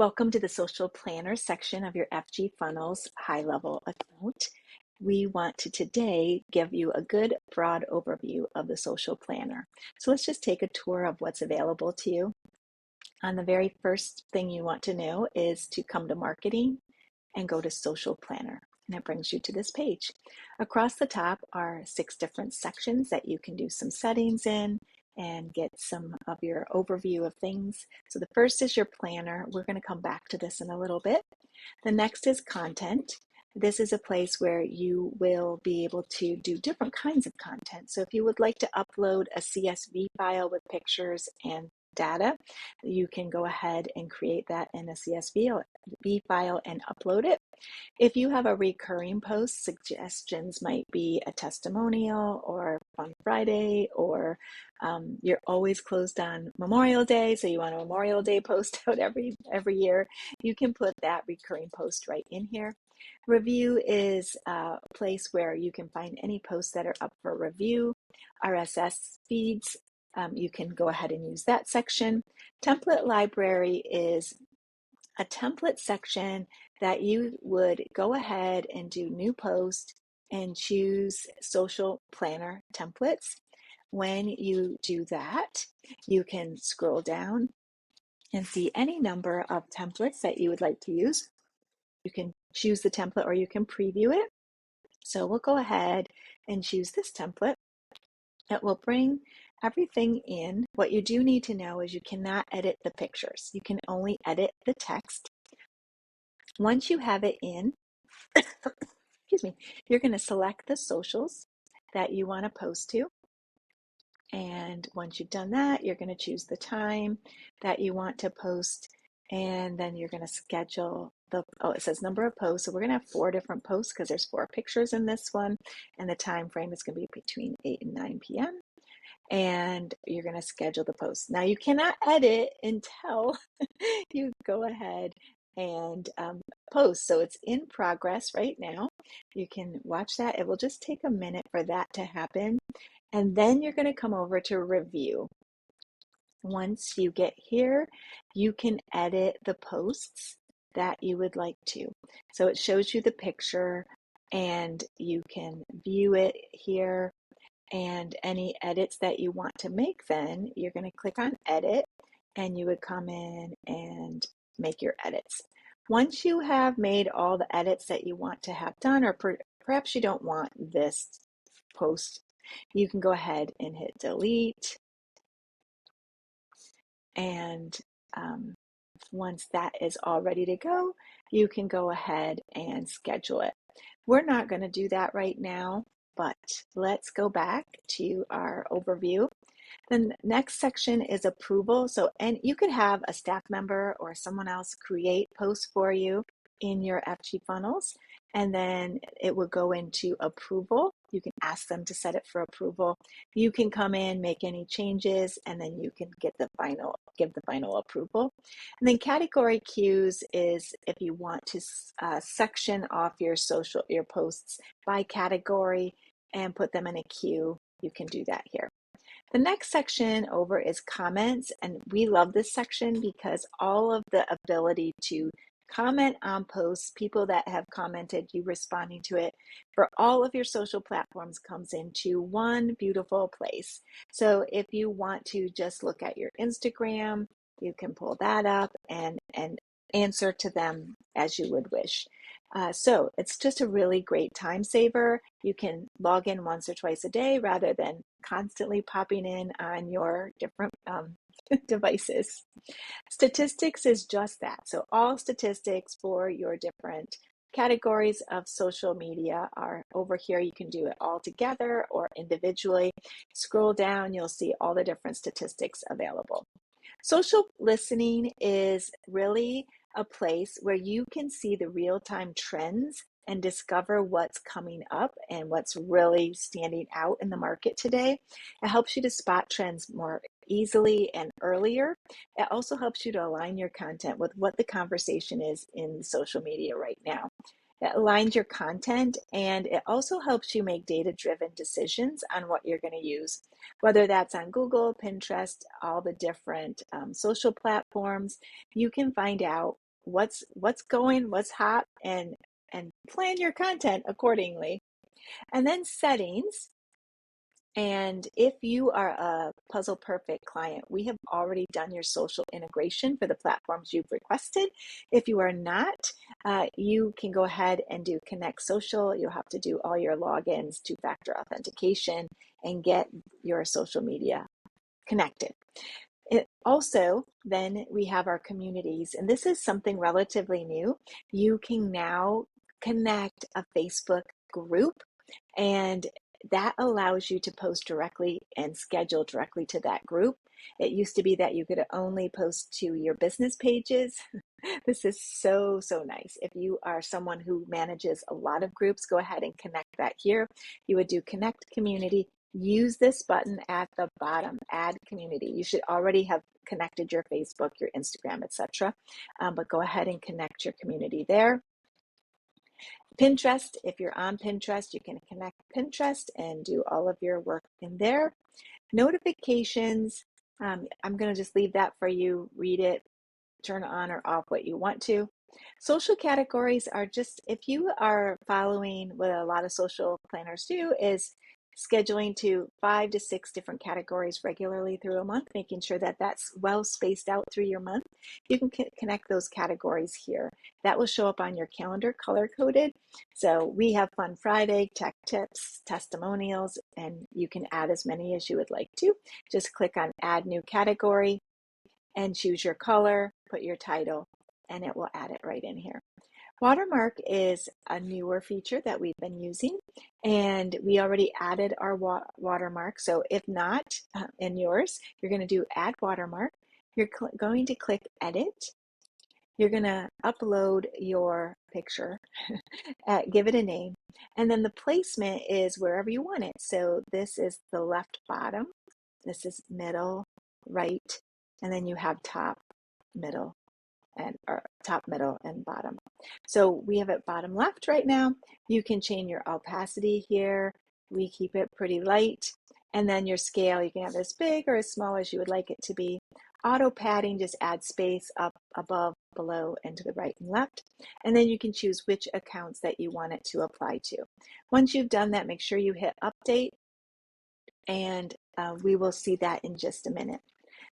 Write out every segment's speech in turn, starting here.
Welcome to the Social Planner section of your FG Funnels high-level account. We want to today give you a good broad overview of the Social Planner. So let's just take a tour of what's available to you. On the very first thing you want to know is to come to Marketing and go to Social Planner. And it brings you to this page. Across the top are 6 different sections that you can do some settings in and get some of your overview of things. So the first is your planner. We're going to come back to this in a little bit. The next is content. This is a place where you will be able to do different kinds of content. So if you would like to upload a CSV file with pictures and data, you can go ahead and create that in a CSV file and upload it. If you have a recurring post, suggestions might be a testimonial or Fun Friday, or you're always closed on Memorial Day, so you want a Memorial Day post out every year. You can put that recurring post right in here. Review is a place where you can find any posts that are up for review. RSS feeds, you can go ahead and use that section. Template library is a template section that you would go ahead and do new post and choose social planner templates. When you do that, you can scroll down and see any number of templates that you would like to use. You can choose the template or you can preview it. So we'll go ahead and choose this template. It will bring everything in. What you do need to know is you cannot edit the pictures. You can only edit the text. Once you have it in, excuse me, you're going to select the socials that you want to post to. And once you've done that, you're going to choose the time that you want to post. And then you're going to schedule it says number of posts. So we're going to have 4 different posts because there's 4 pictures in this one. And the time frame is going to be between 8 and 9 p.m. And you're going to schedule the post. Now you cannot edit until you go ahead and post. So it's in progress right now. You can watch that. It will just take a minute for that to happen. And then you're going to come over to review. Once you get here, you can edit the posts that you would like to. So it shows you the picture and you can view it here. And any edits that you want to make, then you're going to click on edit and you would come in and make your edits. Once you have made all the edits that you want to have done, or perhaps you don't want this post, you can go ahead and hit delete. And once that is all ready to go, you can go ahead and schedule it. We're not going to do that right now, but let's go back to our overview. The next section is approval. And you could have a staff member or someone else create posts for you in your FG funnels, and then it will go into approval. You can ask them to set it for approval. You can come in, make any changes, and then you can give the final approval. And then category cues is if you want to section off your posts by category and put them in a queue, you can do that here. The next section over is comments, and we love this section because all of the ability to comment on posts, people that have commented, you responding to it for all of your social platforms comes into one beautiful place. So if you want to just look at your Instagram, you can pull that up and answer to them as you would wish. So it's just a really great time saver. You can log in once or twice a day rather than constantly popping in on your different devices. Statistics is just that. So all statistics for your different categories of social media are over here. You can do it all together or individually. Scroll down, you'll see all the different statistics available. Social listening is really a place where you can see the real-time trends and discover what's coming up and what's really standing out in the market today. It helps you to spot trends more easily and earlier. It also helps you to align your content with what the conversation is in social media right now. It aligns your content, and it also helps you make data-driven decisions on what you're going to use, whether that's on Google, Pinterest, all the different social platforms. You can find out what's going, what's hot, and plan your content accordingly. And then settings. And if you are a Puzzle Perfect client, we have already done your social integration for the platforms you've requested. If you are not, you can go ahead and do Connect Social. You'll have to do all your logins, two-factor authentication, and get your social media connected. It also, then we have our communities, and this is something relatively new. You can now connect a Facebook group, and that allows you to post directly and schedule directly to that group. It used to be that you could only post to your business pages. This is so, so nice. If you are someone who manages a lot of groups, go ahead and connect that here. You would do Connect Community. Use this button at the bottom, Add Community. You should already have connected your Facebook, your Instagram, etc. But go ahead and connect your community there. Pinterest, if you're on Pinterest, you can connect Pinterest and do all of your work in there. Notifications, I'm going to just leave that for you. Read it, turn on or off what you want to. Social categories are just, if you are following what a lot of social planners do, is scheduling to 5 to 6 different categories regularly through a month, making sure that that's well spaced out through your month. You can connect those categories here. That will show up on your calendar, color coded. So we have Fun Friday, tech tips, testimonials, and you can add as many as you would like to. Just click on Add New Category and choose your color, put your title, and it will add it right in here. Watermark is a newer feature that we've been using, and we already added our watermark. So if not in yours, you're going to do Add Watermark. You're going to click Edit. You're going to upload your picture, give it a name, and then the placement is wherever you want it. So this is the left bottom, this is middle, right, and then you have top, middle, or top, middle, and bottom. So we have it bottom left right now. You can change your opacity here. We keep it pretty light. And then your scale, you can have as big or as small as you would like it to be. Auto padding, just add space up, above, below, and to the right and left. And then you can choose which accounts that you want it to apply to. Once you've done that, make sure you hit update, and we will see that in just a minute.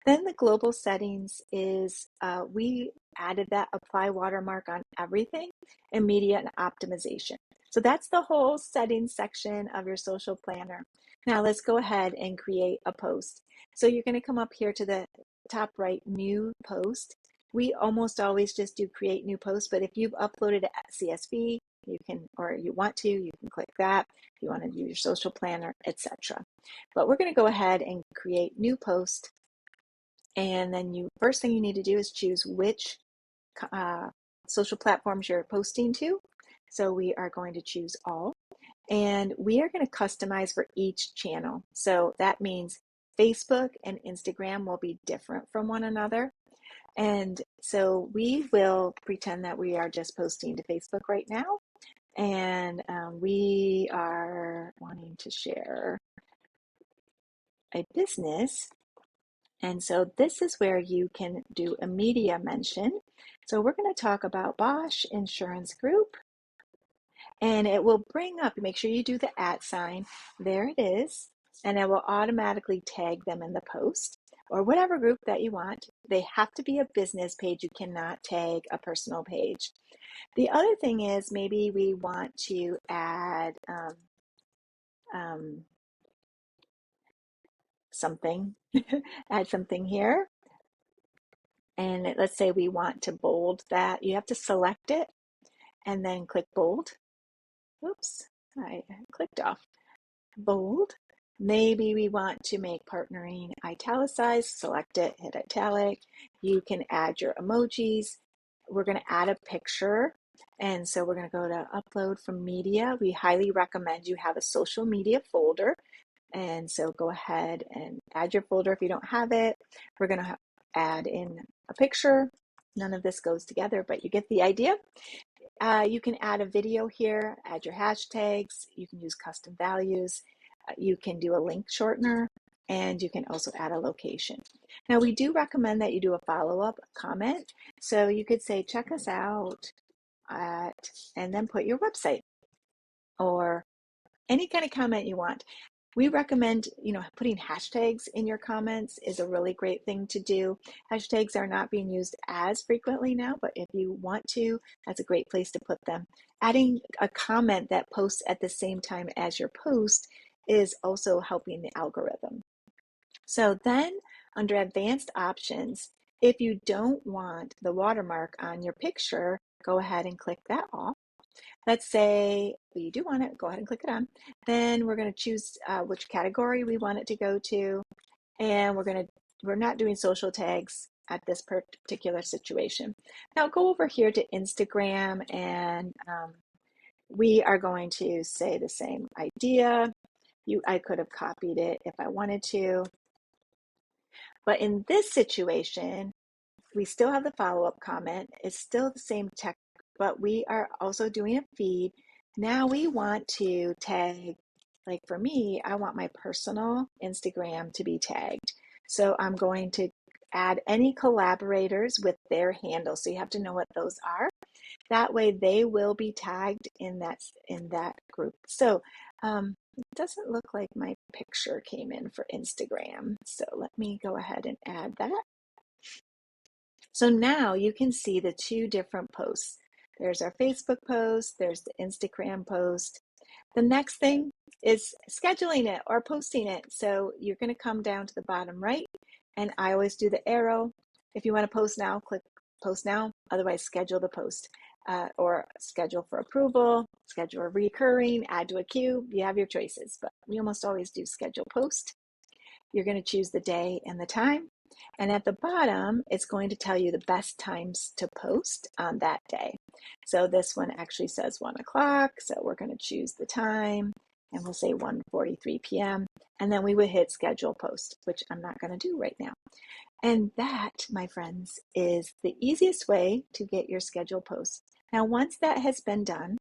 Then the global settings is, we added that apply watermark on everything and media and optimization. So that's the whole settings section of your social planner. Now let's go ahead and create a post. So you're going to come up here to the top right, new post. We almost always just do create new post, but if you've uploaded a CSV, you can, or you want to, you can click that. If you want to do your social planner, etc. But we're going to go ahead and create new post. And then first thing you need to do is choose which social platforms you're posting to. So we are going to choose all. And we are going to customize for each channel. So that means Facebook and Instagram will be different from one another. And so we will pretend that we are just posting to Facebook right now. And we are wanting to share a business. And so this is where you can do a media mention. So we're going to talk about Bosch Insurance Group, and it will bring up, make sure you do the @ sign. There it is. And it will automatically tag them in the post or whatever group that you want. They have to be a business page. You cannot tag a personal page. The other thing is maybe we want to add something, add something here. And let's say we want to bold that. You have to select it and then click bold. Oops, I clicked off. Bold. Maybe we want to make partnering italicized. Select it, hit italic. You can add your emojis. We're going to add a picture. And so we're going to go to upload from media. We highly recommend you have a social media folder. And so go ahead and add your folder if you don't have it. We're going to add in a picture. None of this goes together, but you get the idea. You can add a video here, add your hashtags. You can use custom values. You can do a link shortener. and you can also add a location. Now, we do recommend that you do a follow-up comment. So you could say, check us out at, and then put your website or any kind of comment you want. We recommend, putting hashtags in your comments is a really great thing to do. Hashtags are not being used as frequently now, but if you want to, that's a great place to put them. Adding a comment that posts at the same time as your post is also helping the algorithm. So then under advanced options, if you don't want the watermark on your picture, go ahead and click that off. Let's say you do want it, go ahead and click it on. Then we're going to choose which category we want it to go to. And we're not doing social tags at this particular situation. Now go over here to Instagram and we are going to say the same idea. I could have copied it if I wanted to. But in this situation, we still have the follow-up comment. It's still the same text, but we are also doing a feed. Now we want to tag, like for me, I want my personal Instagram to be tagged. So I'm going to add any collaborators with their handle. So you have to know what those are. That way they will be tagged in that group. So it doesn't look like my picture came in for Instagram. So let me go ahead and add that. So now you can see the two different posts. There's our Facebook post, there's the Instagram post. The next thing is scheduling it or posting it. So you're going to come down to the bottom right, and I always do the arrow. If you want to post now, click post now, otherwise schedule the post. Or schedule for approval, schedule a recurring, add to a queue. You have your choices, but we almost always do schedule post. You're going to choose the day and the time. And at the bottom, it's going to tell you the best times to post on that day. So this one actually says 1 o'clock. So we're going to choose the time and we'll say 1:43 p.m. And then we would hit schedule post, which I'm not going to do right now. And that, my friends, is the easiest way to get your schedule posts. Now, once that has been done,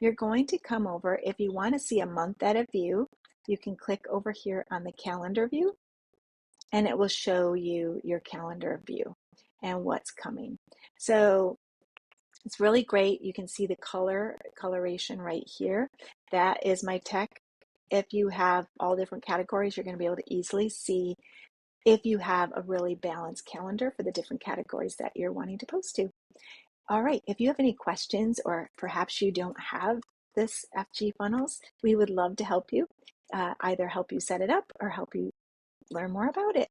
you're going to come over. If you want to see a month at a view, you can click over here on the calendar view, and it will show you your calendar view and what's coming. So it's really great. You can see the coloration right here. That is my tech. If you have all different categories, you're going to be able to easily see if you have a really balanced calendar for the different categories that you're wanting to post to. All right, if you have any questions or perhaps you don't have this FG funnels, we would love to help you, either help you set it up or help you learn more about it.